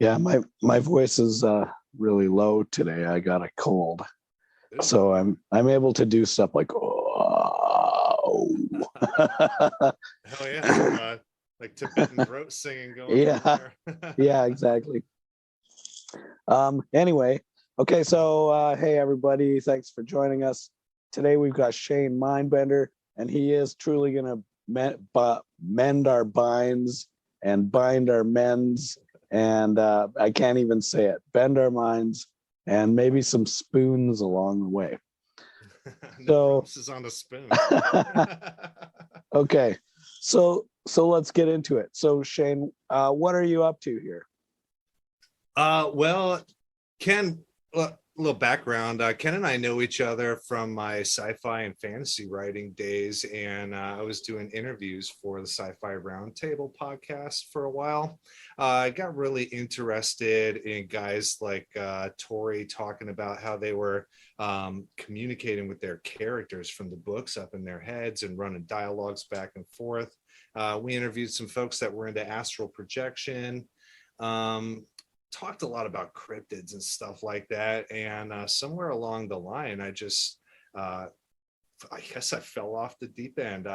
Yeah, my voice is really low today. I got a cold, Ooh. so I'm able to do stuff like oh. Hell yeah, some like Tibetan throat singing going on Yeah, there. yeah, exactly. Anyway, okay, so hey everybody, thanks for joining us. Today we've got Shane Mindbender, and he is truly gonna mend our binds and bind our mends, and I can't even say it, bend our minds, and maybe some spoons along the way. No So promises on the spoon. okay, so let's get into it. So Shane, what are you up to here? Well, Ken, a little background. Ken and I know each other from my sci-fi and fantasy writing days, and I was doing interviews for the Sci-Fi Roundtable podcast for a while. I got really interested in guys like Tori talking about how they were communicating with their characters from the books up in their heads and running dialogues back and forth. We interviewed some folks that were into astral projection. Talked a lot about cryptids and stuff like that, and somewhere along the line I guess I fell off the deep end.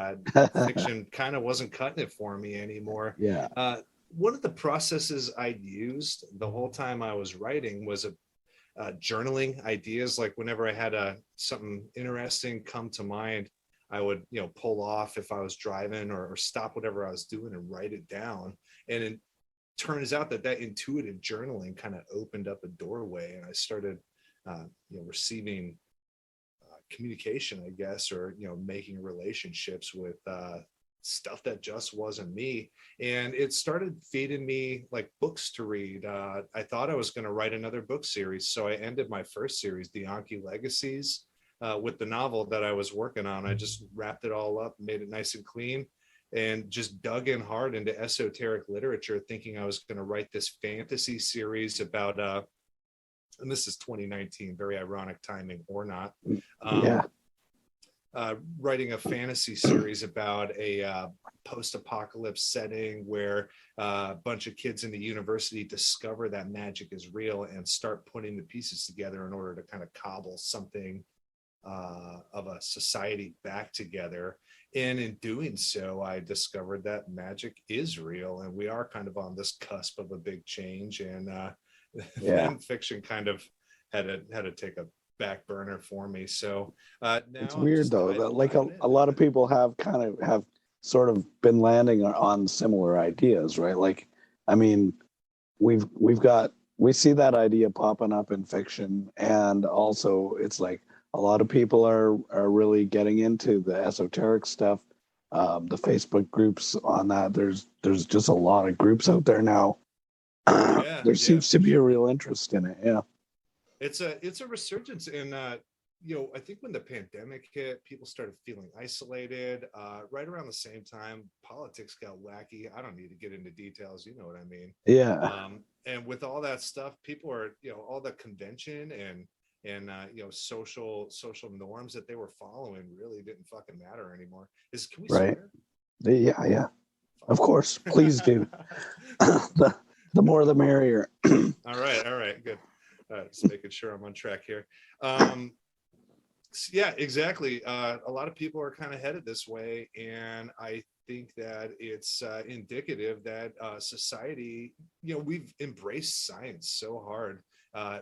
Fiction kind of wasn't cutting it for me anymore. Yeah. One of the processes I used the whole time I was writing was journaling ideas. Like whenever I had something interesting come to mind, I would pull off if I was driving or stop whatever I was doing and write it down. And it turns out that intuitive journaling kind of opened up a doorway, and I started receiving communication, I guess, or making relationships with stuff that just wasn't me. And it started feeding me like books to read. I thought I was going to write another book series, so I ended my first series, the Anki Legacies, with the novel that I was working on. I just wrapped it all up, made it nice and clean, and just dug in hard into esoteric literature, thinking I was going to write this fantasy series about and this is 2019, very ironic timing or not. Yeah. Writing a fantasy series about a post-apocalypse setting where a bunch of kids in the university discover that magic is real and start putting the pieces together in order to kind of cobble something of a society back together. And in doing so, I discovered that magic is real, and we are kind of on this cusp of a big change. And then fiction kind of had to take a back burner for me. So now it's weird though that like a lot of people have sort of been landing on similar ideas, right? Like, I mean, we see that idea popping up in fiction, and also it's like a lot of people are really getting into the esoteric stuff. The Facebook groups on that, there's just a lot of groups out there now. There seems to be a real interest in it. Yeah, it's a resurgence in I think when the pandemic hit, people started feeling isolated. Right around the same time, politics got wacky. I don't need to get into details, you know what I mean? Yeah. And with all that stuff, people are, all the convention and social norms that they were following really didn't fucking matter anymore. Can we Right. swear? Yeah. Of course, please do. The more the merrier. All right, good. Just making sure I'm on track here. Yeah, exactly. A lot of people are kind of headed this way, and I think that it's indicative that society, we've embraced science so hard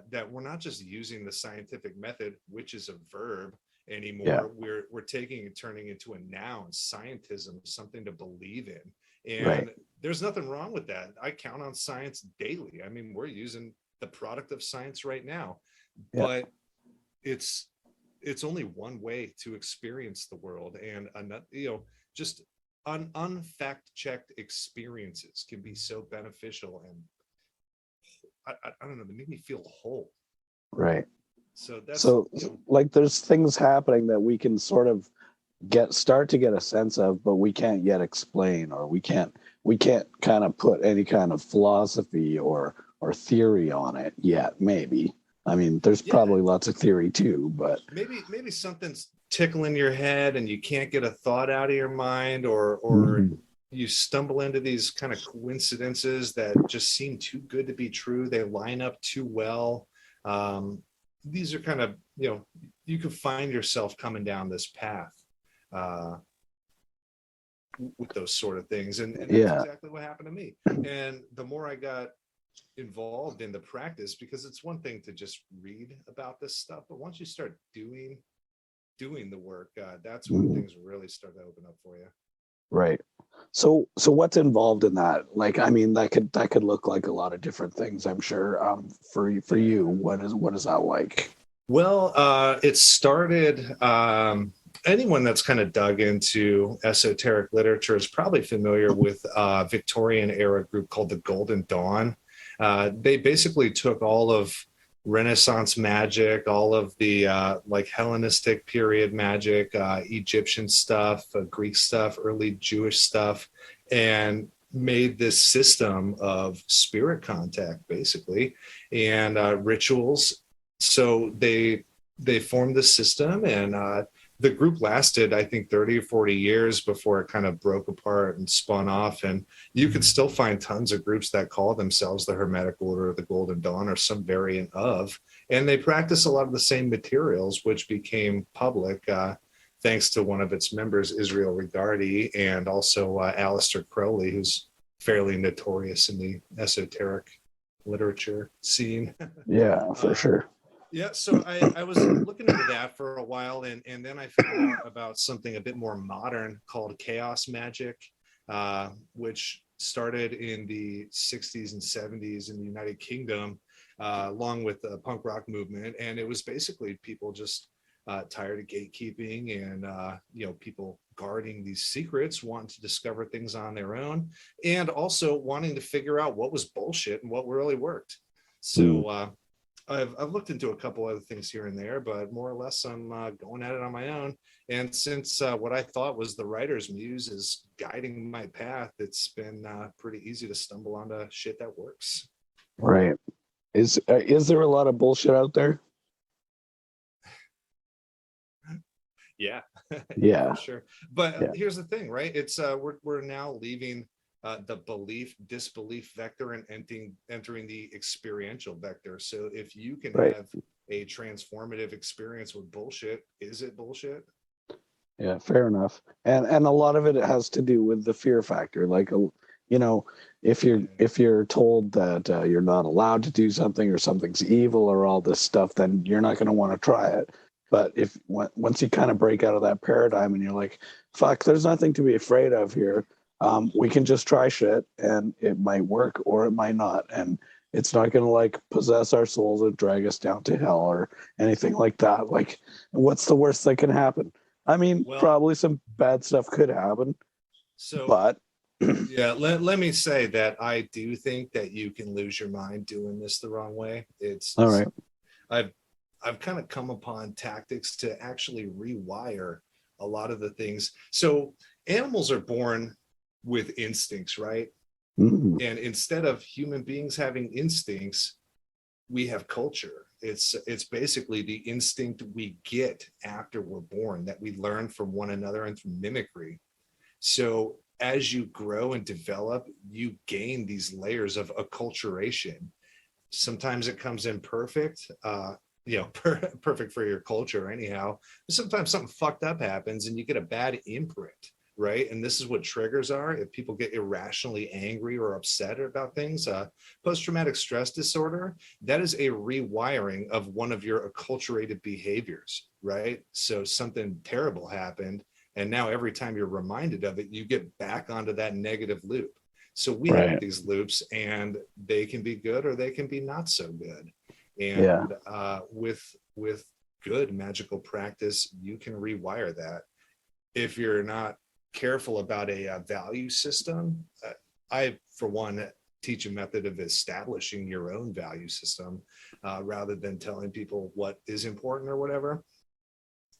that we're not just using the scientific method, which is a verb anymore. Yeah. We're taking and turning into a noun. Scientism, something to believe in, and there's nothing wrong with that. I count on science daily. I mean, we're using the product of science right now, but it's only one way to experience the world, and just unfact-checked experiences can be so beneficial, and I don't know, they make me feel whole. Right. So that's like there's things happening that we can sort of start to get a sense of, but we can't yet explain, or we can't kind of put any kind of philosophy or theory on it yet. Maybe. I mean, there's probably lots of theory too, but maybe something's tickling your head and you can't get a thought out of your mind, or you stumble into these kind of coincidences that just seem too good to be true. They line up too well. These are kind of, you could find yourself coming down this path uh, with those sort of things. And that's Yeah. exactly what happened to me. And the more I got involved in the practice, because it's one thing to just read about this stuff, but once you start doing the work, that's when things really start to open up for you. Right. So what's involved in that? Like, I mean, that could look like a lot of different things, I'm sure. For you, what is that like? Well, it started. Anyone that's kind of dug into esoteric literature is probably familiar with a Victorian era group called the Golden Dawn. They basically took all of Renaissance magic, all of the like Hellenistic period magic, Egyptian stuff, Greek stuff, early Jewish stuff, and made this system of spirit contact, basically, and rituals. So they formed this system, and the group lasted, I think, 30 or 40 years before it kind of broke apart and spun off. And you could still find tons of groups that call themselves the Hermetic Order of the Golden Dawn or some variant of, and they practice a lot of the same materials, which became public thanks to one of its members, Israel Regardie, and also Aleister Crowley, who's fairly notorious in the esoteric literature scene. Yeah, for sure. Yeah, so I was looking into that for a while, and then I found out about something a bit more modern called chaos magic, which started in the 60s and 70s in the United Kingdom, along with the punk rock movement. And it was basically people just tired of gatekeeping and, people guarding these secrets, wanting to discover things on their own, and also wanting to figure out what was bullshit and what really worked. So, I've looked into a couple other things here and there, but more or less I'm going at it on my own. And since what I thought was the writer's muse is guiding my path, it's been pretty easy to stumble onto shit that works. Right. Is there a lot of bullshit out there? Yeah, Yeah. for sure. But Yeah. here's the thing, right? It's we're now leaving the belief disbelief vector and entering the experiential vector. So if you can Right. have a transformative experience with bullshit, is it bullshit? Yeah, fair enough. And a lot of it has to do with the fear factor. Like, if you're told that you're not allowed to do something or something's evil or all this stuff, then you're not going to want to try it. But once you kind of break out of that paradigm and you're like, fuck, there's nothing to be afraid of here. We can just try shit and it might work or it might not. And it's not going to like possess our souls and drag us down to hell or anything like that. Like, what's the worst that can happen? I mean, Well, probably some bad stuff could happen, so but yeah, let me say that I do think that you can lose your mind doing this the wrong way. all right. I've I've kind of come upon tactics to actually rewire a lot of the things. So animals are born with instincts, right? Mm-hmm. And instead of human beings having instincts, we have culture. It's basically the instinct we get after we're born that we learn from one another and through mimicry. So as you grow and develop, you gain these layers of acculturation. Sometimes it comes in perfect, perfect for your culture anyhow. But sometimes something fucked up happens and you get a bad imprint, right? And this is what triggers are. If people get irrationally angry or upset about things, post-traumatic stress disorder, that is a rewiring of one of your acculturated behaviors, right? So something terrible happened, and now every time you're reminded of it, you get back onto that negative loop. So we have these loops, and they can be good or they can be not so good. And with good magical practice, you can rewire that. If you're not careful about a value system, I, for one, teach a method of establishing your own value system rather than telling people what is important or whatever.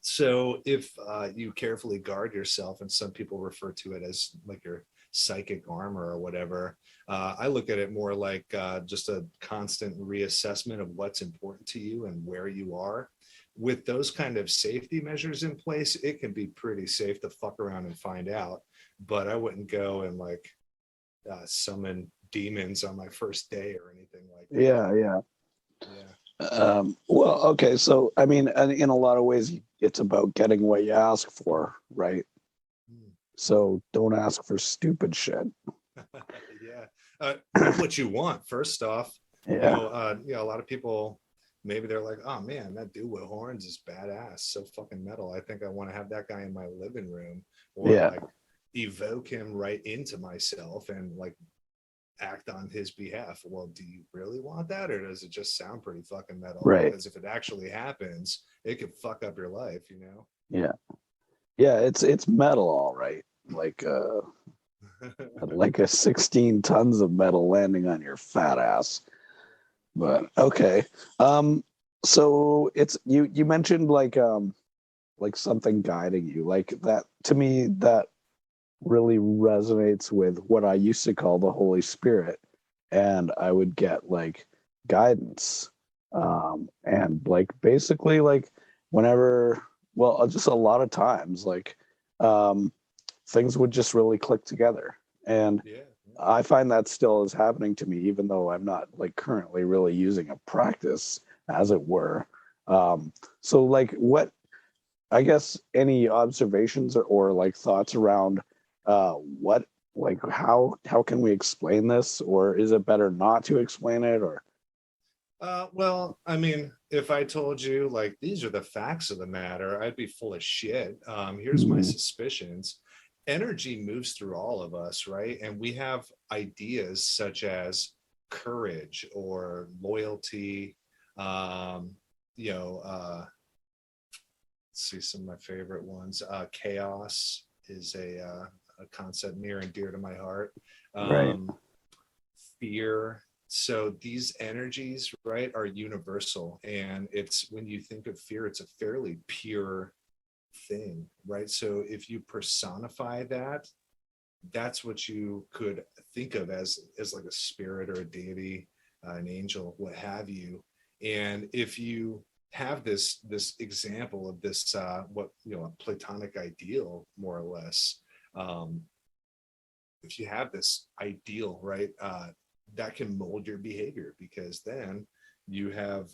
So if you carefully guard yourself, and some people refer to it as like your psychic armor or whatever, I look at it more like just a constant reassessment of what's important to you and where you are. with those kind of safety measures in place, it can be pretty safe to fuck around and find out. But I wouldn't go and like summon demons on my first day or anything like that. Yeah. Yeah. Well, okay. So, I mean, in a lot of ways, it's about getting what you ask for, right? So don't ask for stupid shit. Yeah. Get what you want, first off. Yeah. A lot of people, maybe they're like, oh man, that dude with horns is badass, so fucking metal. I think I want to have that guy in my living room, or Yeah. like evoke him right into myself and like act on his behalf. Well, do you really want that, or does it just sound pretty fucking metal? Right. Because if it actually happens, it could fuck up your life, you know? Yeah. It's metal, all right. Like like a 16 tons of metal landing on your fat ass. But okay. So it's you mentioned like something guiding you. Like that, to me, that really resonates with what I used to call the Holy Spirit. And I would get like guidance. And like basically like whenever, well, just a lot of times, like things would just really click together. And Yeah. I find that still is happening to me, even though I'm not like currently really using a practice, as it were. So like what, I guess, any observations or like thoughts around what, like how can we explain this, or is it better not to explain it, or Well, I mean, if I told you like these are the facts of the matter, I'd be full of shit. Here's my suspicions. Energy moves through all of us, right? And we have ideas such as courage or loyalty. Um, you know, let's see some of my favorite ones. Chaos is a concept near and dear to my heart. right? Fear. So these energies, right, are universal. And it's, when you think of fear, it's a fairly pure thing, right? So if you personify that, that's what you could think of as like a spirit or a deity, an angel, what have you. And if you have this example of this what, you know, a platonic ideal, more or less, if you have this ideal, right, that can mold your behavior, because then you have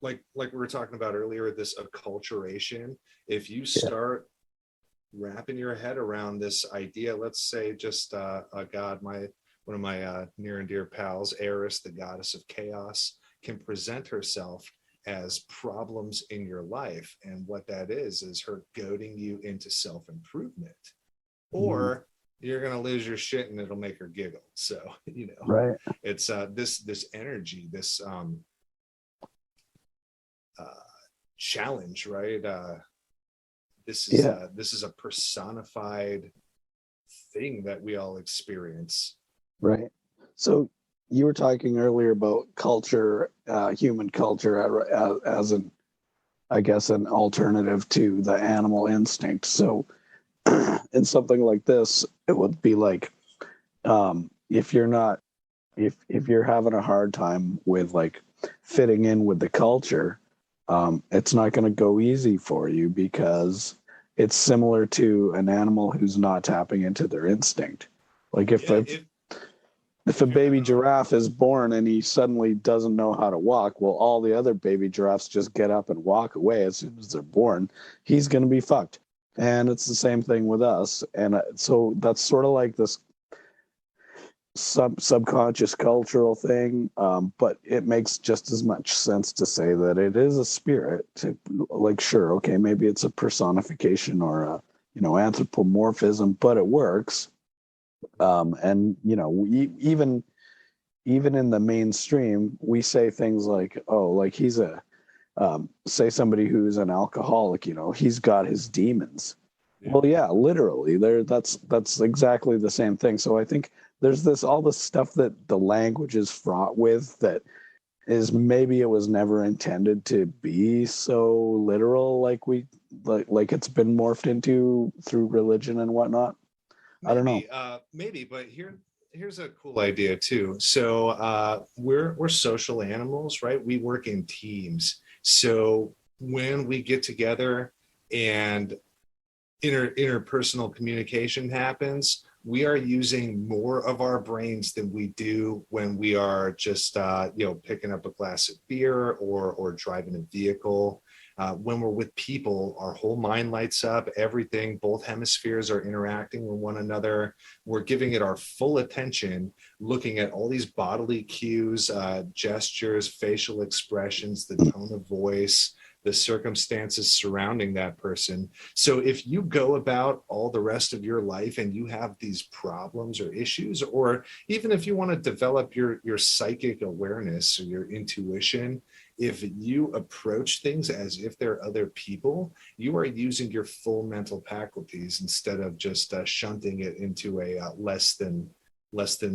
like we were talking about earlier, this acculturation. If you start wrapping your head around this idea, let's say just a god, one of my near and dear pals, Eris, the goddess of chaos, can present herself as problems in your life, and what that is her goading you into self-improvement, or you're going to lose your shit and it'll make her giggle. So, you know, Right. it's this energy, this challenge, right? This is a personified thing that we all experience. Right. So you were talking earlier about culture, human culture, as an, I guess, an alternative to the animal instinct. So in something like this, it would be like, if you're not, if you're having a hard time with like fitting in with the culture, it's not going to go easy for you, because it's similar to an animal who's not tapping into their instinct. Like if a baby giraffe is born and he suddenly doesn't know how to walk, well, all the other baby giraffes just get up and walk away as soon as they're born. He's going to be fucked. And it's the same thing with us. And so that's sort of like this subconscious cultural thing. But it makes just as much sense to say that it is a spirit. To, like, sure, okay, maybe it's a personification or a, you know, anthropomorphism, but it works. And you know, even in the mainstream, we say things like, oh, like he's a say somebody who's an alcoholic, you know, he's got his demons. Well, yeah, literally, that's exactly the same thing. So I think there's all this stuff that the language is fraught with, that is, maybe it was never intended to be so literal, like like it's been morphed into through religion and whatnot. I don't know. Maybe, but here's a cool idea too. So we're social animals, right? We work in teams. So when we get together and interpersonal communication happens, we are using more of our brains than we do when we are just picking up a glass of beer or driving a vehicle. When we're with people, our whole mind lights up, everything, both hemispheres are interacting with one another. We're giving it our full attention, looking at all these bodily cues, gestures, facial expressions, the tone of voice, the circumstances surrounding that person. So if you go about all the rest of your life and you have these problems or issues, or even if you want to develop your psychic awareness or your intuition, if you approach things as if they're other people, you are using your full mental faculties instead of just shunting it into a less than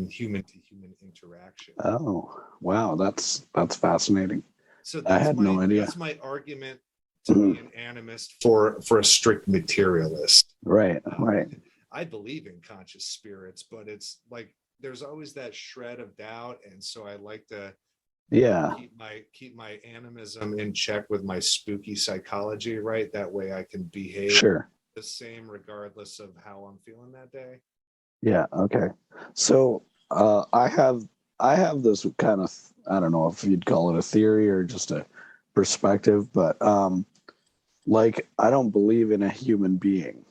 human to human interaction. Oh, wow, that's fascinating. So I had no idea. That's my argument to be an animist for a strict materialist. Right. I believe in conscious spirits, but it's like there's always that shred of doubt, and so I like to keep my animism in check with my spooky psychology, right? That way I can behave the same regardless of how I'm feeling that day. Yeah. Okay. So I have this kind of, I don't know if you'd call it a theory or just a perspective, but like I don't believe in a human being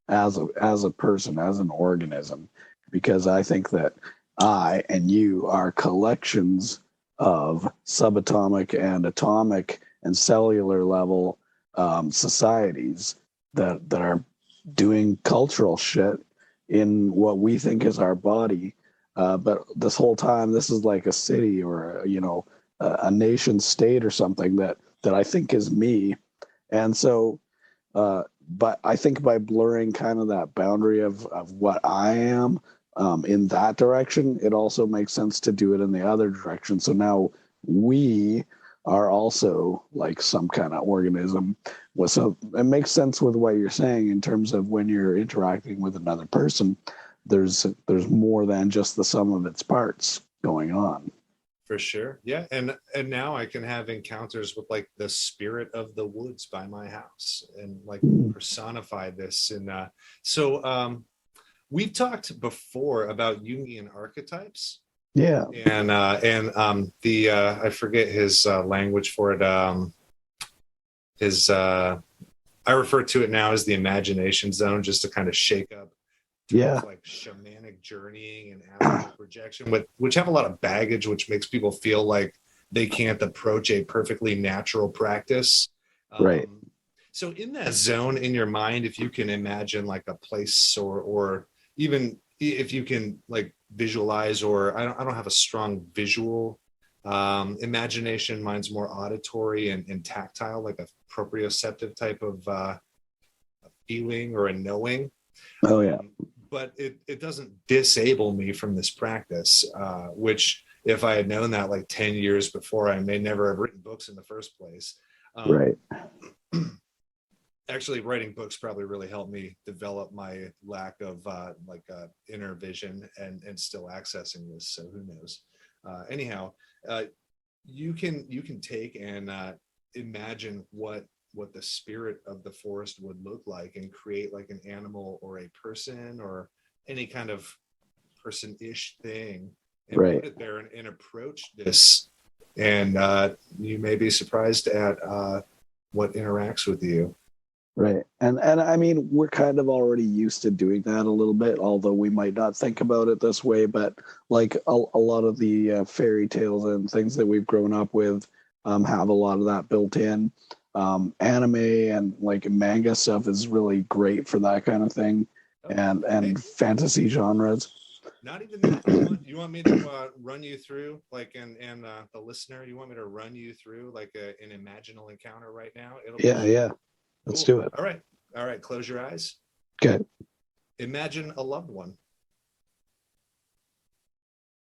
as a person, as an organism, because I think that I and you are collections of subatomic and atomic and cellular level societies that are doing cultural shit in what we think is our body. But this whole time, this is like a city or a nation state or something that I think is me. And so, but I think by blurring kind of that boundary of what I am in that direction, it also makes sense to do it in the other direction. So now we are also like some kind of organism. So it makes sense with what you're saying in terms of when you're interacting with another person, there's more than just the sum of its parts going on. For sure. Yeah. And now I can have encounters with like the spirit of the woods by my house and like personify this. And so we've talked before about Jungian archetypes. Yeah. And I forget his language for it. I refer to it now as the imagination zone, just to kind of shake up like shamanic journeying and astral projection, which have a lot of baggage, which makes people feel like they can't approach a perfectly natural practice. Right. So in that zone in your mind, if you can imagine like a place or even if you can like visualize, or I don't have a strong visual imagination. Mine's more auditory and tactile, like a proprioceptive type of feeling or a knowing. Oh yeah. But it doesn't disable me from this practice, which if I had known that like 10 years before, I may never have written books in the first place. Right. Actually, writing books probably really helped me develop my lack of inner vision and still accessing this. So who knows? Anyhow, you can take and imagine what the spirit of the forest would look like and create like an animal or a person or any kind of person-ish thing and put it there and approach this. And you may be surprised at what interacts with you. Right. And I mean, we're kind of already used to doing that a little bit, although we might not think about it this way. But like a lot of the fairy tales and things that we've grown up with have a lot of that built in. Anime and like manga stuff is really great for that kind of thing, and fantasy genres. Not even that. You want me to run you through, like, and the listener, you want me to run you through like an imaginal encounter right now? Yeah. Let's do it. All right. Close your eyes. Okay. Imagine a loved one.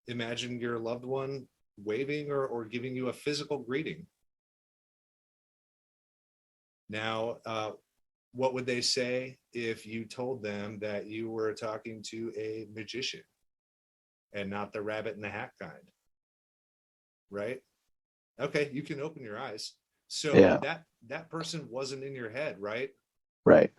Imagine your loved one waving or giving you a physical greeting. Now, what would they say if you told them that you were talking to a magician and not the rabbit in the hat kind? Right? Okay, you can open your eyes. So Yeah. that person wasn't in your head, right? Right.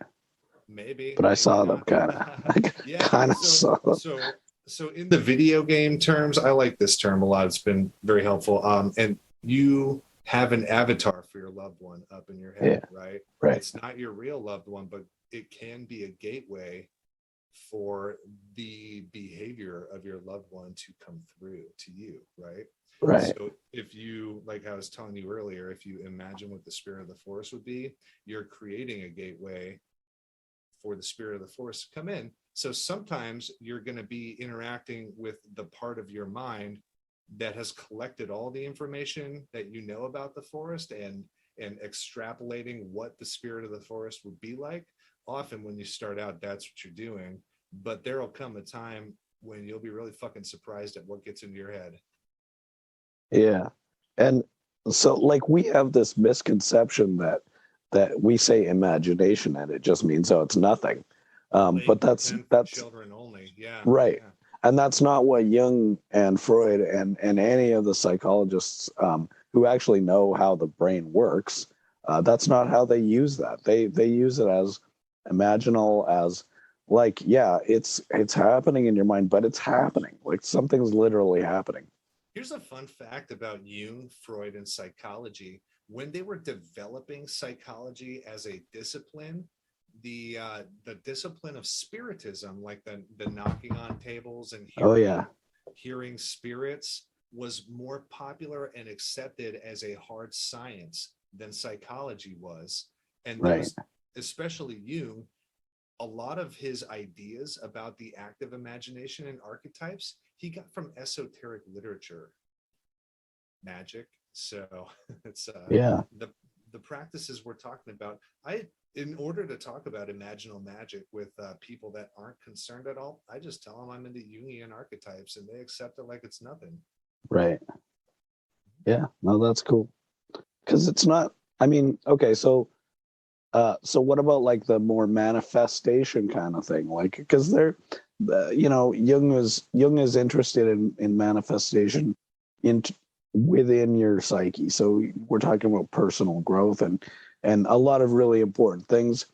Maybe, But I maybe saw them not. kind of. I Yeah. kind of So saw them. so so in the video game terms, I like this term a lot. It's been very helpful. And you have an avatar for your loved one up in your head, Yeah. right? Right. It's not your real loved one, but it can be a gateway for the behavior of your loved one to come through to you, right? Right. So if you, like I was telling you earlier, if you imagine what the spirit of the forest would be, you're creating a gateway for the spirit of the forest to come in. So sometimes you're going to be interacting with the part of your mind that has collected all the information that you know about the forest and extrapolating what the spirit of the forest would be like. Often when you start out, that's what you're doing, but there'll come a time when you'll be really fucking surprised at what gets into your head. Yeah. And so like we have this misconception that we say imagination and it just means, oh, it's nothing. Play But that's pretend for that's children only. Yeah, right. yeah. And that's not what Jung and Freud and any of the psychologists who actually know how the brain works, that's not how they use that. They use it as imaginal, as like, yeah, it's happening in your mind, but it's happening. Like something's literally happening. Here's a fun fact about Jung, Freud, and psychology. When they were developing psychology as a discipline, the discipline of spiritism, like the knocking on tables and Oh yeah, hearing spirits, was more popular and accepted as a hard science than psychology was. And right. those, especially Jung, a lot of his ideas about the active imagination and archetypes he got from esoteric literature, magic. So it's Yeah. the the practices we're talking about. I In order to talk about imaginal magic with people that aren't concerned at all, I just tell them I'm into Jungian archetypes and they accept it like it's nothing. Right. Yeah. No, that's cool. Because it's not. I mean, okay, so what about like the more manifestation kind of thing? Like, because Jung is interested in manifestation in within your psyche. So we're talking about personal growth and a lot of really important things.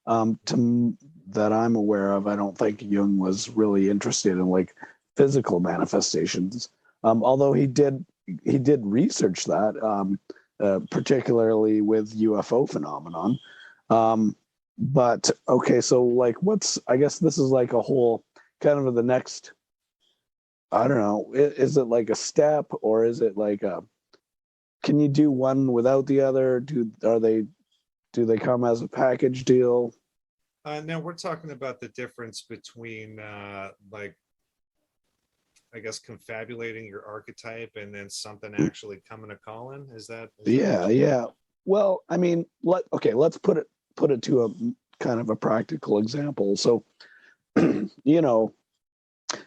That I'm aware of, I don't think Jung was really interested in like physical manifestations. Although he did research that, particularly with UFO phenomenon. But okay, so like I guess this is like a whole kind of the next, I don't know, is it like a step or is it like can you do one without the other? Do they come as a package deal? Now we're talking about the difference between like, I guess, confabulating your archetype and then something actually coming to calling. Is that Yeah, what you mean? yeah. Well, I mean, let's put it to a kind of a practical example. So, you know,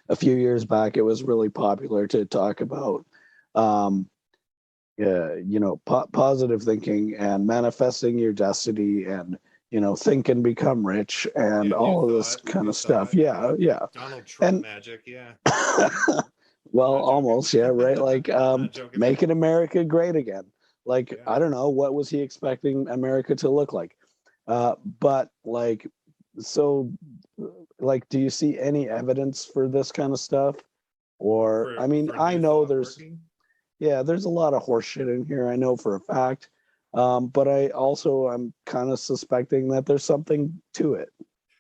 a few years back, it was really popular to talk about, um, positive thinking and manifesting your destiny, and think and become rich, and Yeah, new all of this thought, kind new of stuff. thought. Yeah, Yeah, yeah, Donald Trump and magic. Yeah, well, not joking. almost, yeah, right. Like, Not joking, man. making America great again. Like, Yeah. I don't know, what was he expecting America to look like? But like, so, like, do you see any evidence for this kind of stuff? Or, I mean, For I new know thought there's, working. yeah, there's a lot of horse shit in here. I know for a fact. But I'm kind of suspecting that there's something to it.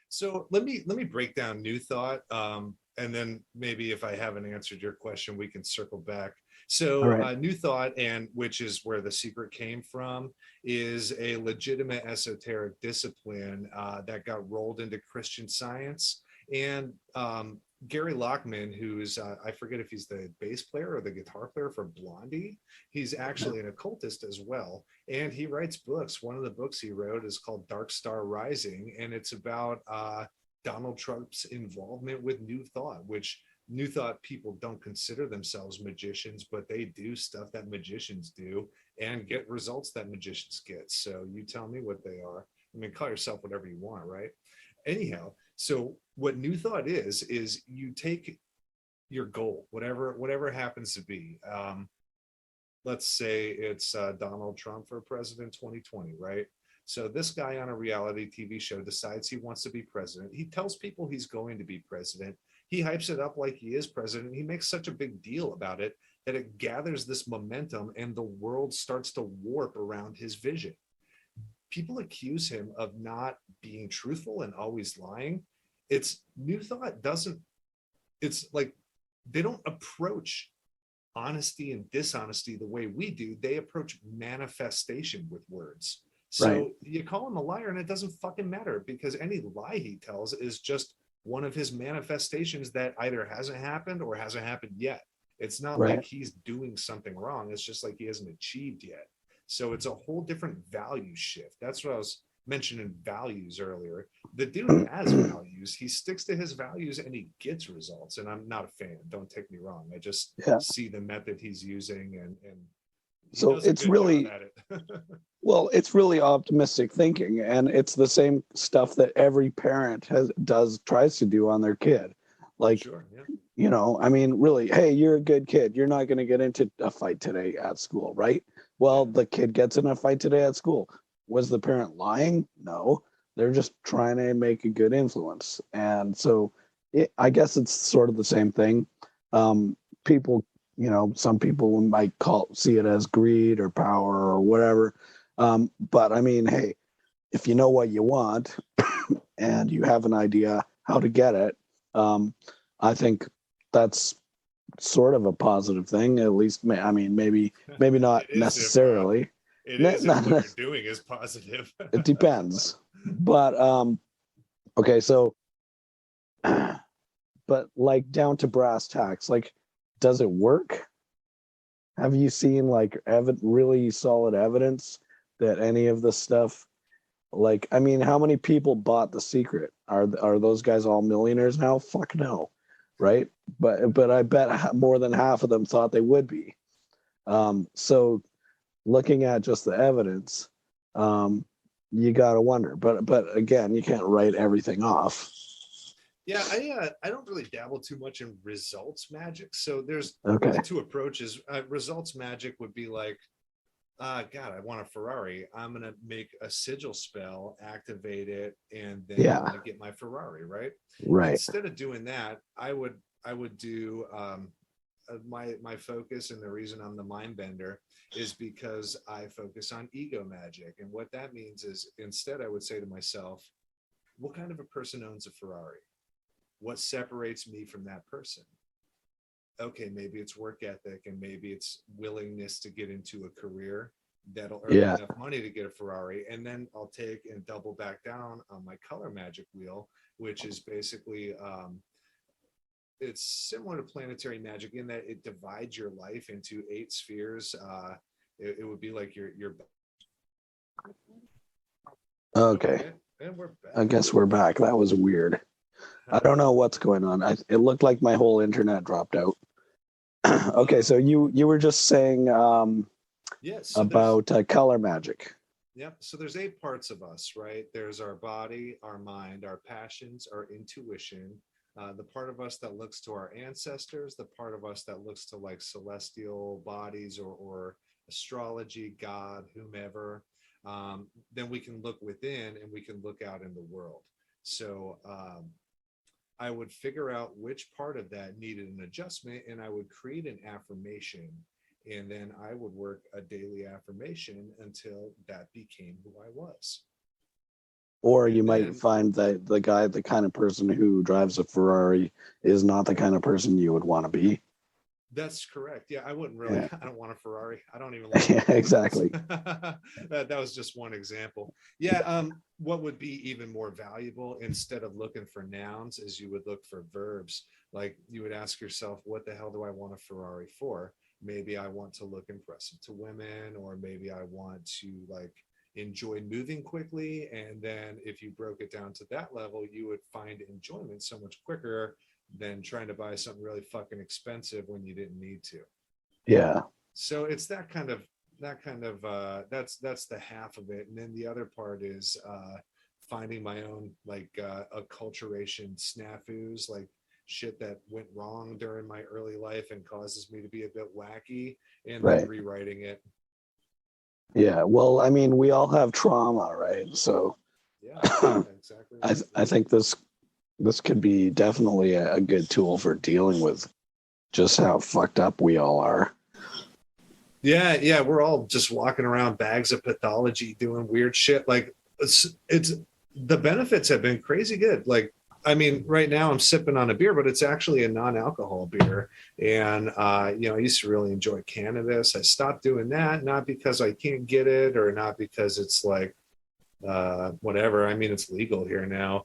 So let me break down new thought, and then maybe if I haven't answered your question, we can circle back. All So right. new thought, and which is where the secret came from, is a legitimate esoteric discipline that got rolled into Christian Science. And Gary Lockman, who's I forget if he's the bass player or the guitar player for Blondie, he's actually an occultist as well, and he writes books. One of the books he wrote is called Dark Star Rising, and it's about Donald Trump's involvement with New Thought, which New Thought people don't consider themselves magicians, but they do stuff that magicians do and get results that magicians get. So you tell me what they are. I mean, call yourself whatever you want, right? Anyhow, so what New Thought is you take your goal, whatever happens to be. let's say it's Donald Trump for president 2020, right? So this guy on a reality TV show decides he wants to be president. He tells people he's going to be president. He hypes it up like he is president. He makes such a big deal about it that it gathers this momentum and the world starts to warp around his vision. People accuse him of not being truthful and always lying. It's New Thought doesn't, it's like they don't approach honesty and dishonesty the way we do. They approach manifestation with words. So Right. you call him a liar and it doesn't fucking matter because any lie he tells is just one of his manifestations that either hasn't happened or hasn't happened yet. It's not Right. like he's doing something wrong. It's just like he hasn't achieved yet. So it's a whole different value shift. That's what I was mentioning values earlier. The dude has values. He sticks to his values and he gets results. And I'm not a fan. Don't take me wrong. I just Yeah. see the method he's using and he So does a it's good really, job at it. well, it's really optimistic thinking, and it's the same stuff that every parent tries to do on their kid. Like, Sure. Yeah. you know, I mean, really, hey, you're a good kid. You're not going to get into a fight today at school, right? Well, the kid gets in a fight today at school. Was the parent lying? No, they're just trying to make a good influence. And so I guess it's sort of the same thing. People, you know, some people might see it as greed or power or whatever. But I mean, hey, if you know what you want and you have an idea how to get it, I think that's sort of a positive thing. At least, I mean, maybe not It is necessarily. if what you're doing is positive. It depends. But okay, so but like down to brass tacks, like, does it work? Have you seen like really solid evidence that any of this stuff, like, I mean, how many people bought The Secret? Are those guys all millionaires now? Fuck no, right? But I bet more than half of them thought they would be. So looking at just the evidence, you got to wonder. But again, you can't write everything off. Yeah, I don't really dabble too much in results magic. So there's Okay. really two approaches. Results magic would be like, God, I want a Ferrari. I'm gonna make a sigil spell, activate it, and then Yeah. I'm gonna get my Ferrari, right? Right. Instead of doing that, I would do my focus, and the reason I'm the Mindbender is because I focus on ego magic. And what that means is instead I would say to myself, what kind of a person owns a Ferrari? What separates me from that person? Okay, maybe it's work ethic and maybe it's willingness to get into a career that'll earn Yeah. enough money to get a Ferrari. And then I'll take and double back down on my color magic wheel, which is basically it's similar to planetary magic in that it divides your life into 8 spheres. It would be like your Okay. and we're back. I guess we're back. That was weird. I don't know what's going on. It looked like my whole internet dropped out. Okay, so you were just saying yes about color magic. Yep. So there's 8 parts of us, right? There's our body, our mind, our passions, our intuition, the part of us that looks to our ancestors, the part of us that looks to like celestial bodies or astrology, God, whomever. Then we can look within and we can look out in the world. So I would figure out which part of that needed an adjustment and I would create an affirmation. And then I would work a daily affirmation until that became who I was. Or you might find that the kind of person who drives a Ferrari is not the kind of person you would want to be. That's correct. Yeah, I wouldn't really. Yeah. I don't want a Ferrari. I don't even like. Yeah, exactly. that was just one example. Yeah. What would be even more valuable instead of looking for nouns is you would look for verbs. Like you would ask yourself, what the hell do I want a Ferrari for? Maybe I want to look impressive to women, or maybe I want to like enjoy moving quickly. And then if you broke it down to that level, you would find enjoyment so much quicker than trying to buy something really fucking expensive when you didn't need to. Yeah. So it's that kind of that's the half of it. And then the other part is finding my own like acculturation snafus. Like shit that went wrong during my early life and causes me to be a bit wacky, and then Right. rewriting it. Yeah. Well, I mean, we all have trauma, right? So Yeah, I yeah, exactly right. I think this could be definitely a good tool for dealing with just how fucked up we all are. Yeah, yeah, we're all just walking around bags of pathology doing weird shit. Like it's the benefits have been crazy good. Like I mean, right now I'm sipping on a beer, but it's actually a non-alcohol beer. And I used to really enjoy cannabis. I stopped doing that, not because I can't get it or not because it's like whatever. I mean, it's legal here now,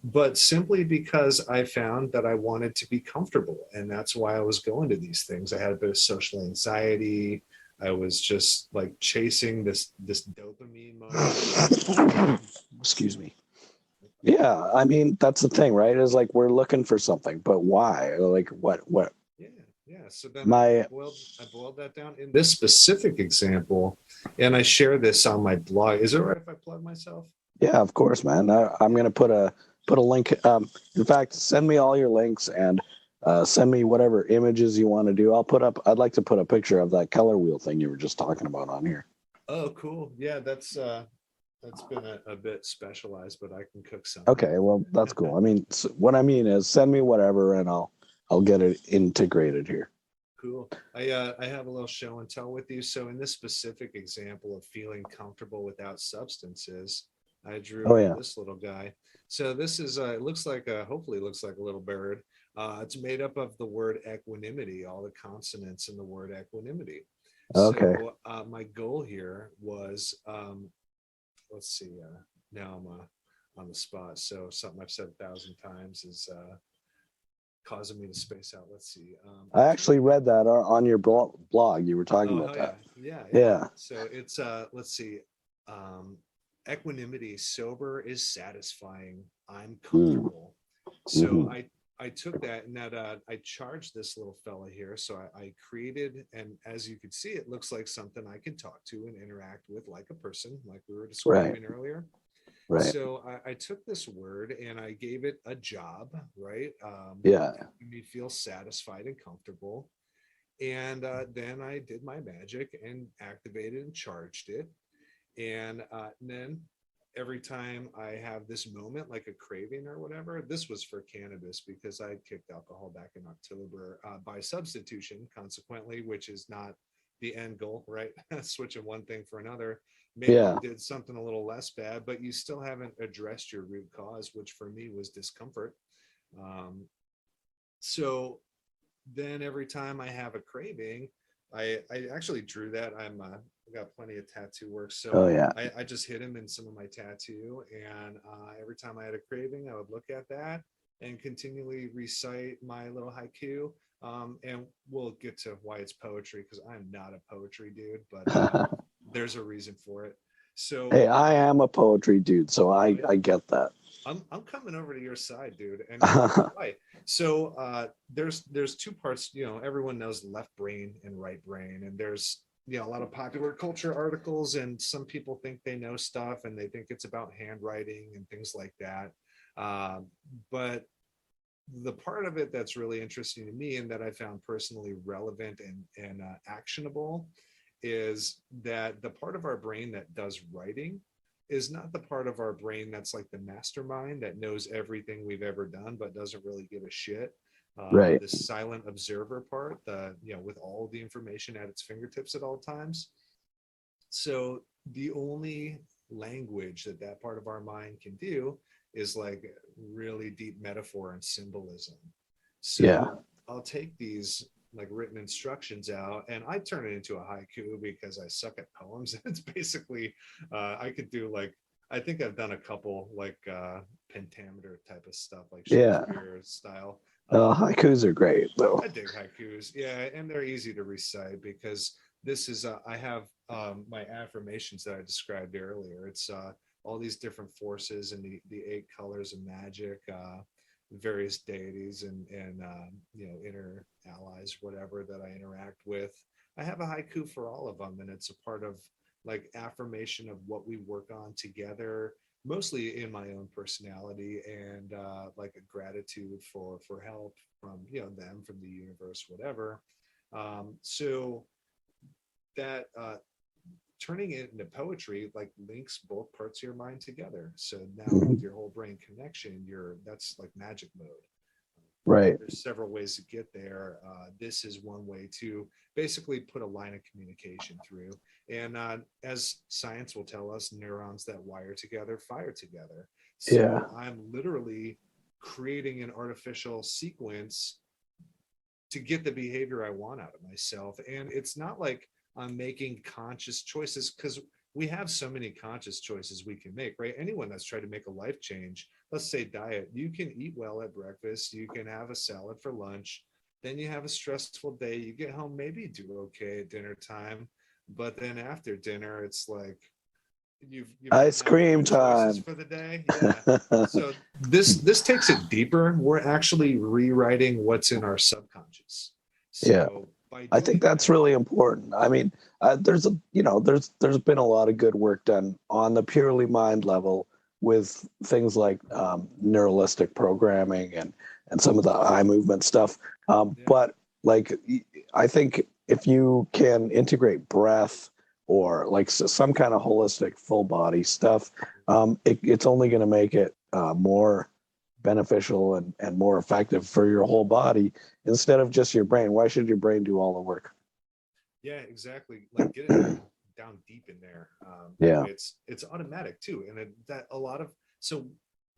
but simply because I found that I wanted to be comfortable, and that's why I was going to these things. I had a bit of social anxiety. I was just like chasing this dopamine moment. Excuse me. Yeah, I mean, that's the thing, right? Is like we're looking for something, but why? Like what Yeah, yeah. So then my I boiled that down in this specific example, and I share this on my blog. Is it all right if I plug myself? yeah, of course, man. I'm gonna put a link. In fact, send me all your links and send me whatever images you want to do. I'd like to put a picture of that color wheel thing you were just talking about on here. Oh, cool. Yeah, that's been a bit specialized, but I can cook something. Okay, well, that's cool. I mean, what I mean is send me whatever and I'll get it integrated here. Cool. I have a little show and tell with you. So in this specific example of feeling comfortable without substances, I Oh drew yeah. this little guy. So this is it looks like hopefully it looks like a little bird. It's made up of the word equanimity, all the consonants in the word equanimity. Okay. So my goal here was let's see. Now I'm on the spot. So something I've said 1,000 times is causing me to space out. Let's see. I actually read that on your blog. You were talking Oh about hell yeah, that. yeah, yeah. Yeah. So it's let's see. Um, equanimity, sober is satisfying. I'm Mm, comfortable. So hmm I took that and that I charged this little fella here. So I created, and as you can see, it looks like something I can talk to and interact with like a person, like we were Right. describing earlier. Right. So I took this word and I gave it a job, right? Yeah. Made me feel satisfied and comfortable. And then I did my magic and activated and charged it. And then every time I have this moment, like a craving or whatever, this was for cannabis because I kicked alcohol back in October by substitution, consequently, which is not the end goal, right? Switching one thing for another. Maybe you Yeah. did something a little less bad, but you still haven't addressed your root cause, which for me was discomfort. Um, so then every time I have a craving, I actually drew that. I got plenty of tattoo work, Oh so yeah. I just hid them in some of my tattoo. And every time I had a craving, I would look at that and continually recite my little haiku. And we'll get to why it's poetry because I'm not a poetry dude, but there's a reason for it. So Hey, I am a poetry dude, so I get that. I'm coming over to your side, dude, and why? So there's two parts. Everyone knows left brain and right brain, and there's a lot of popular culture articles, and some people think they know stuff, and they think it's about handwriting and things like that. But the part of it that's really interesting to me, and that I found personally relevant and actionable, is that the part of our brain that does writing is not the part of our brain that's like the mastermind that knows everything we've ever done but doesn't really give a shit. Right. The silent observer part, with all the information at its fingertips at all times. So the only language that part of our mind can do is like really deep metaphor and symbolism. Yeah. So I'll take these like written instructions out and I turn it into a haiku because I suck at poems. It's basically I could do like I think I've done a couple like pentameter type of stuff like Yeah. Shakespeare style. Haikus are great though. I dig haikus, yeah, and they're easy to recite because this is I have my affirmations that I described earlier. It's all these different forces and the 8 colors of magic, various deities and inner allies, whatever that I interact with. I have a haiku for all of them, and it's a part of like affirmation of what we work on together. mostly in my own personality, and like a gratitude for help from them, from the universe, whatever. So that turning it into poetry like links both parts of your mind together. So now with your whole brain connection, that's like magic mode. Right. There's several ways to get there. This is one way to basically put a line of communication through. And as science will tell us, neurons that wire together fire together. So Yeah. I'm literally creating an artificial sequence to get the behavior I want out of myself. And it's not like I'm making conscious choices, because we have so many conscious choices we can make, right? Anyone that's tried to make a life change, let's say diet, you can eat well at breakfast, you can have a salad for lunch, then you have a stressful day, you get home, maybe do okay at dinner time, but then after dinner, it's like you've Ice cream time for the day. Yeah. So this takes it deeper. We're actually rewriting what's in our subconscious. So yeah, I think that's really important. I mean, there's there's been a lot of good work done on the purely mind level with things like neuralistic programming and some of the eye movement stuff. But like, I think if you can integrate breath or like some kind of holistic full body stuff, it's only going to make it more beneficial and more effective for your whole body instead of just your brain. Why should your brain do all the work? Yeah, exactly. Like get it down deep in there. Yeah. It's automatic too. And that a lot of, so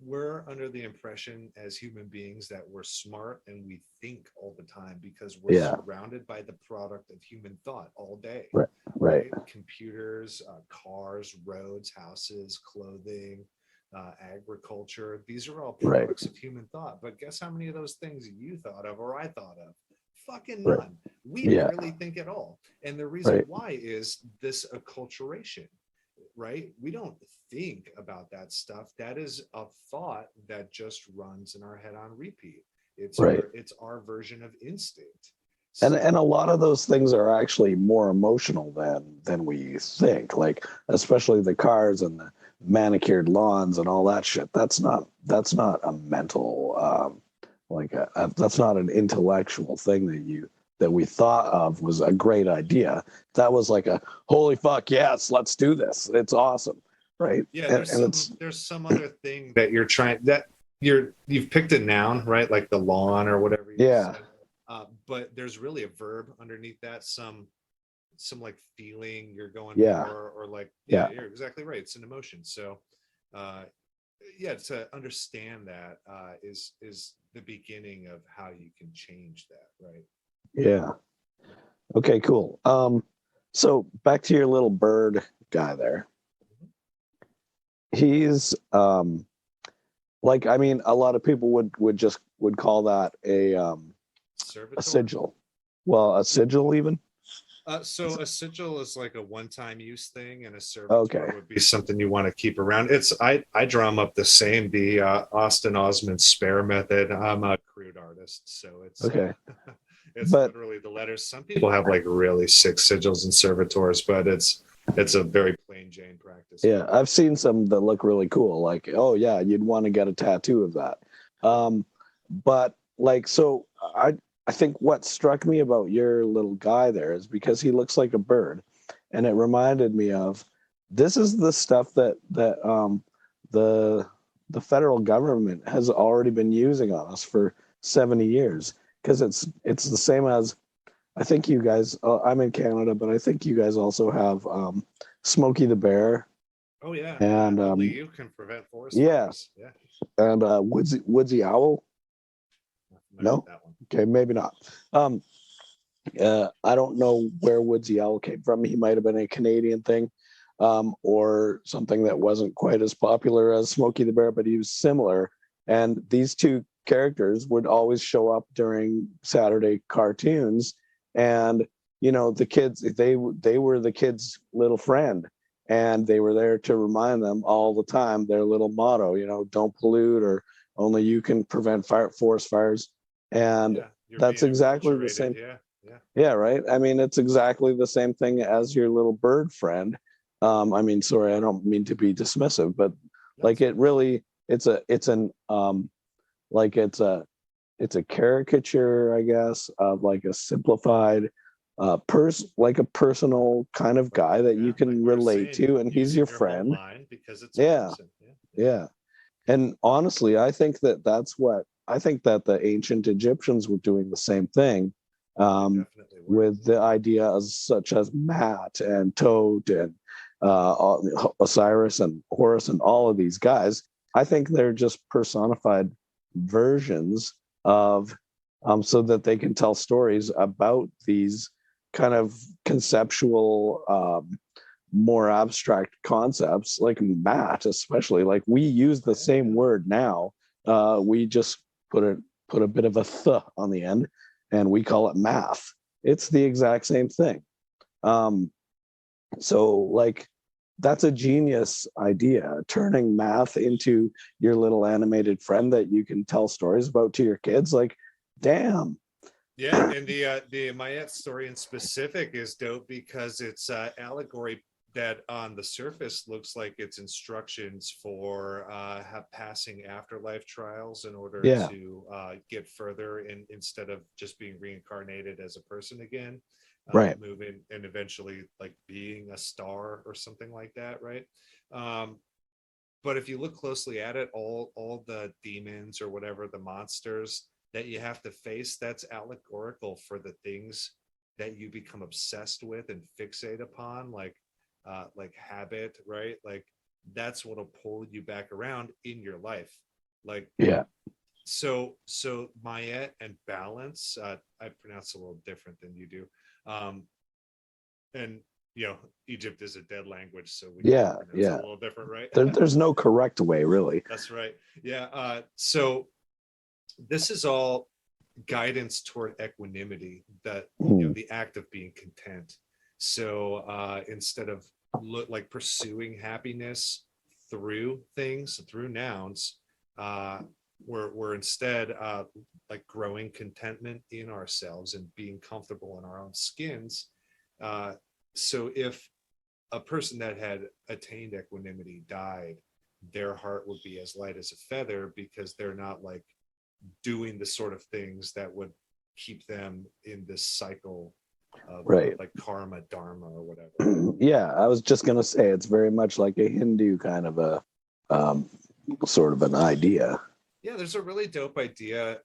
we're under the impression as human beings that we're smart and we think all the time because we're surrounded by the product of human thought all day. Right. Computers, cars, roads, houses, clothing, agriculture. These are all products of human thought. But guess how many of those things you thought of or I thought of? Fucking none. We barely think at all. And the reason why is this acculturation, right? We don't think about that stuff. That is a thought that just runs in our head on repeat. It's our version of instinct. And a lot of those things are actually more emotional than we think. Like especially the cars and the manicured lawns and all that shit. That's not a mental that's not an intellectual thing that we thought of was a great idea. That was like a holy fuck yes, let's do this. It's awesome, right? Yeah, there's some other thing that you're trying you've picked a noun, right? Like the lawn or whatever. Said. But there's really a verb underneath that, some like feeling you're going for, or like you're exactly right. It's an emotion. So to understand that is the beginning of how you can change that, right? Yeah. Okay, cool. So back to your little bird guy there. He's like, I mean, a lot of people would call that a sigil. Well, a sigil even. So a sigil is like a one-time use thing, and a servitor would be something you want to keep around. I draw them up the same, the Austin Osman spare method. I'm a crude artist, so it's it's literally the letters. Some people have like really sick sigils and servitors, but it's a very plain Jane practice. Yeah, I've seen some that look really cool. Like, oh yeah, you'd want to get a tattoo of that. But like, so I think what struck me about your little guy there is because he looks like a bird, and it reminded me of this is the stuff that the federal government has already been using on us for 70 years, because it's the same as, I think you guys, I'm in Canada, but I think you guys also have Smokey the Bear. Oh yeah, and only you can prevent forest fires. Yeah, and Woodsy Owl. No, that one. Okay, maybe not. I don't know where Woodsy Owl came from. He might have been a Canadian thing, or something that wasn't quite as popular as Smokey the Bear, but he was similar. And these two characters would always show up during Saturday cartoons, and the kids, they were the kids' little friend, and they were there to remind them all the time their little motto, don't pollute, or only you can prevent forest fires. And that's exactly the same. Yeah, right. I mean, it's exactly the same thing as your little bird friend. I mean, sorry, I don't mean to be dismissive, but Like it really, it's like it's a caricature, I guess, of like a simplified like a personal kind of guy that you can like relate saying, to, and he's your using your whole friend. mind because it's a Yeah, person. yeah. And honestly, I think that the ancient Egyptians were doing the same thing, They um, definitely were. with the ideas such as Maat and Tote and Osiris and Horus and all of these guys. I think they're just personified versions of, so that they can tell stories about these kind of conceptual, more abstract concepts like math, especially. Like we use the same word now. We just put a bit of a th on the end, and we call it math. It's the exact same thing. Um, so like that's a genius idea, turning math into your little animated friend that you can tell stories about to your kids. Like, damn. Yeah, and the Mayette story in specific is dope because it's allegory that on the surface looks like it's instructions for passing afterlife trials in order Yeah. to get further instead of just being reincarnated as a person again, Right. moving and eventually like being a star or something like that, right? Um, but if you look closely at it, all the demons or whatever the monsters that you have to face, that's allegorical for the things that you become obsessed with and fixate upon, like habit, right? Like that's what'll pull you back around in your life. Like Yeah. so Mayet and balance, I pronounce it a little different than you do. And you know, Egypt is a dead language, so we Yeah. pronounce it Yeah. a little different, right? There's no correct way, really. That's right. Yeah. So this is all guidance toward equanimity, that you know, the act of being content. So instead of like pursuing happiness through things, through nouns, we're instead like growing contentment in ourselves and being comfortable in our own skins. Uh, so if a person that had attained equanimity died, their heart would be as light as a feather because they're not like doing the sort of things that would keep them in this cycle of Right. like karma, dharma, or whatever. Yeah, I was just gonna say it's very much like a Hindu kind of a, um, sort of an idea. Yeah, there's a really dope idea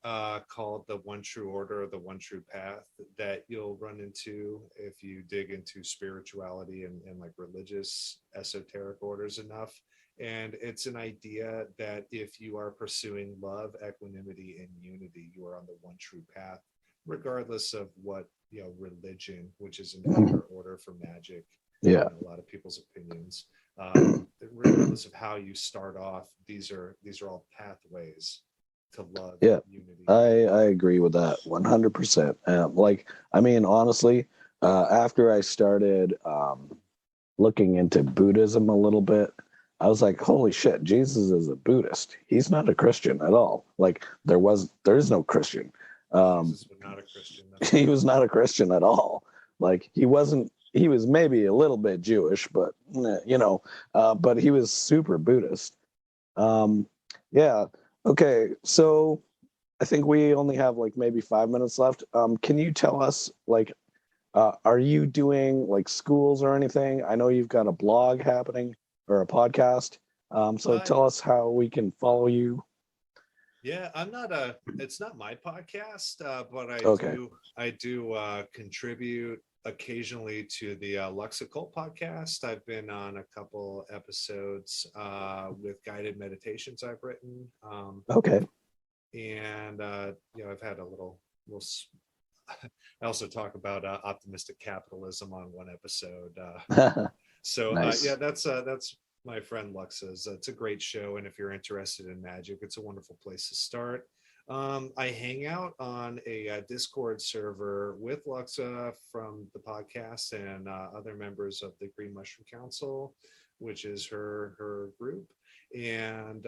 called the one true order or the one true path that you'll run into if you dig into spirituality and like religious esoteric orders enough. And it's an idea that if you are pursuing love, equanimity, and unity, you are on the one true path, regardless of what, you know, religion, which is another order for magic, Yeah. in a lot of people's opinions. Regardless of how you start off, these are all pathways to love, Yeah. unity. I agree with that 100%. Like, I mean, honestly, after I started, looking into Buddhism a little bit, I was like, holy shit, Jesus is a Buddhist. He's not a Christian at all. Like there is no Christian. Jesus was not a Christian. He was not a Christian at all. Like he was maybe a little bit Jewish, but but he was super Buddhist. Um, yeah. Okay. So I think we only have like maybe 5 minutes left. Can you tell us, like, are you doing like schools or anything? I know you've got a blog happening or a podcast. So Uh, tell us how we can follow you. yeah, I'm not a. It's not my podcast, but Okay. I do contribute occasionally to the Luxicult podcast. I've been on a couple episodes with guided meditations I've written, Okay. and you know, I've had a little. I also talk about optimistic capitalism on one episode. So yeah, Nice. that's my friend Luxa's. It's a great show, and if you're interested in magic, it's a wonderful place to start. I hang out on a Discord server with Luxa from the podcast and other members of the Green Mushroom Council, which is her group, and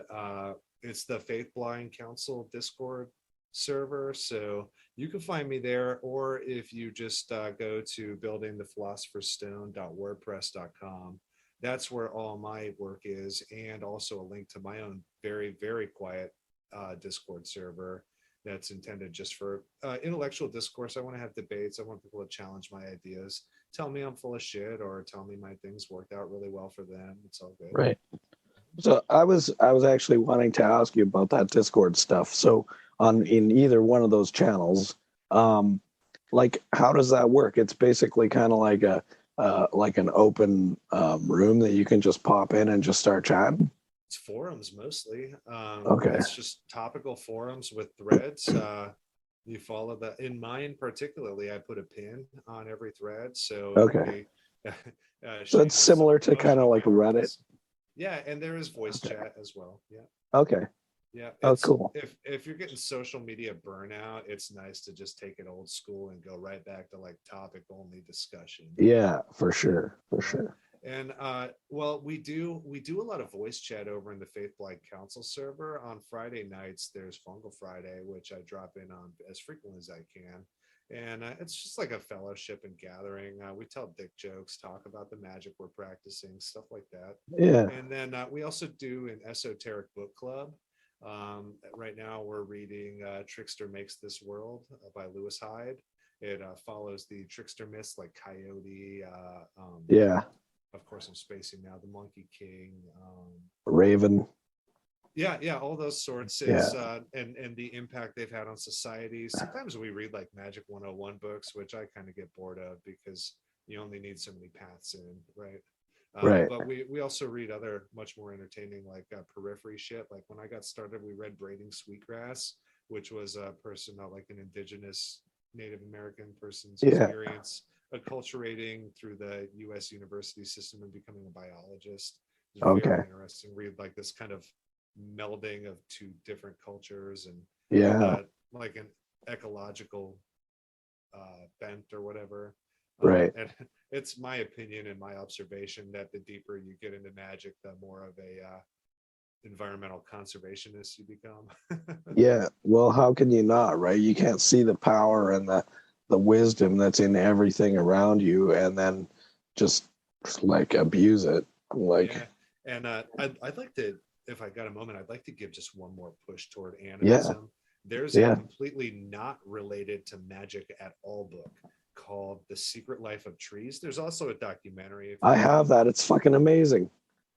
it's the Faith Blind Council Discord server. So you can find me there, or if you just go to buildingthephilosophers stone.wordpress.com, that's where all my work is, and also a link to my own very, very quiet Discord server that's intended just for intellectual discourse. I want to have debates. I want people to challenge my ideas, tell me I'm full of shit, or tell me my things worked out really well for them. It's all good. Right. So I was actually wanting to ask you about that Discord stuff. So in either one of those channels, like how does that work? It's basically kind of like an open room that you can just pop in and just start chatting. It's forums mostly. Okay. It's just topical forums with threads. You follow that. In mine particularly, I put a pin on every thread. So Okay. So it's shameless similar to kind of promotion like of my Reddit. articles. Yeah, and there is voice chat as well. Yeah. Okay. Yeah, Oh, it's cool. if you're getting social media burnout, it's nice to just take it old school and go right back to like topic only discussion. Yeah, for sure. For Yeah. sure. And well, we do a lot of voice chat over in the Faith Blight Council server. On Friday nights, there's Fungal Friday, which I drop in on as frequently as I can. And it's just like a fellowship and gathering. We tell dick jokes, talk about the magic we're practicing, stuff like that. Yeah. And then we also do an esoteric book club. Right now, we're reading Trickster Makes This World by Lewis Hyde. It follows the trickster myths like Coyote. Yeah. Of course, I'm spacing now. The Monkey King. Raven. Yeah, all those sorts. It's and the impact they've had on society. Sometimes we read like Magic 101 books, which I kind of get bored of because you only need so many paths in, right? Right. But we also read other much more entertaining like periphery shit. Like when I got started, we read Braiding Sweetgrass, which was a person, not like an indigenous Native American person's experience acculturating through the U.S. university system and becoming a biologist. It's very interesting. Read like this kind of melding of two different cultures and like an ecological bent or whatever. Right. And it's my opinion and my observation that the deeper you get into magic, the more of a environmental conservationist you become. Yeah. Well, how can you not, right? You can't see the power and the wisdom that's in everything around you and then just like abuse it. Like, yeah. And I'd like to, if I got a moment, I'd like to give just one more push toward animism. There's a completely not related to magic at all book called The Secret Life of Trees. There's also a documentary. I have that. It's fucking amazing.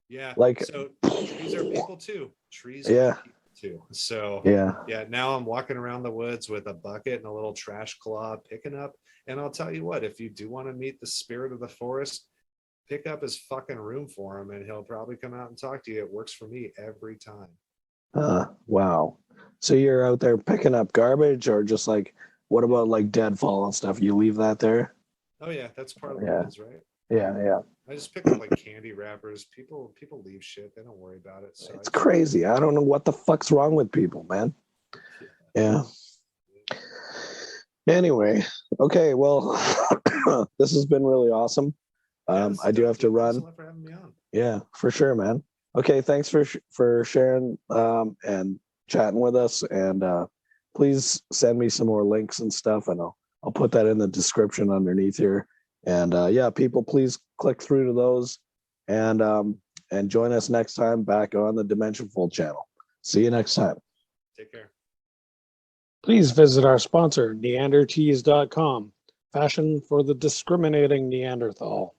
Yeah. Like, so trees are people too. Trees are people too. So yeah. Now I'm walking around the woods with a bucket and a little trash claw picking up. And I'll tell you what, if you do want to meet the spirit of the forest, pick up his fucking room for him and he'll probably come out and talk to you. It works for me every time. Wow. So you're out there picking up garbage or just like, what about like deadfall and stuff? You leave that there? Oh yeah, that's part of the woods, right? Yeah. I just pick up like candy wrappers. People leave shit. They don't worry about it. So it's crazy. I don't know what the fuck's wrong with people, man. Yeah. Anyway, okay. Well, this has been really awesome. I do have to run. Thanks a lot for having me on. Yeah, for sure, man. Okay, thanks for sharing and chatting with us. And please send me some more links and stuff, and I'll put that in the description underneath here. And people, please click through to those and join us next time back on the Dimensionful channel. See you next time. Take care. Please visit our sponsor, neandertees.com, fashion for the discriminating Neanderthal.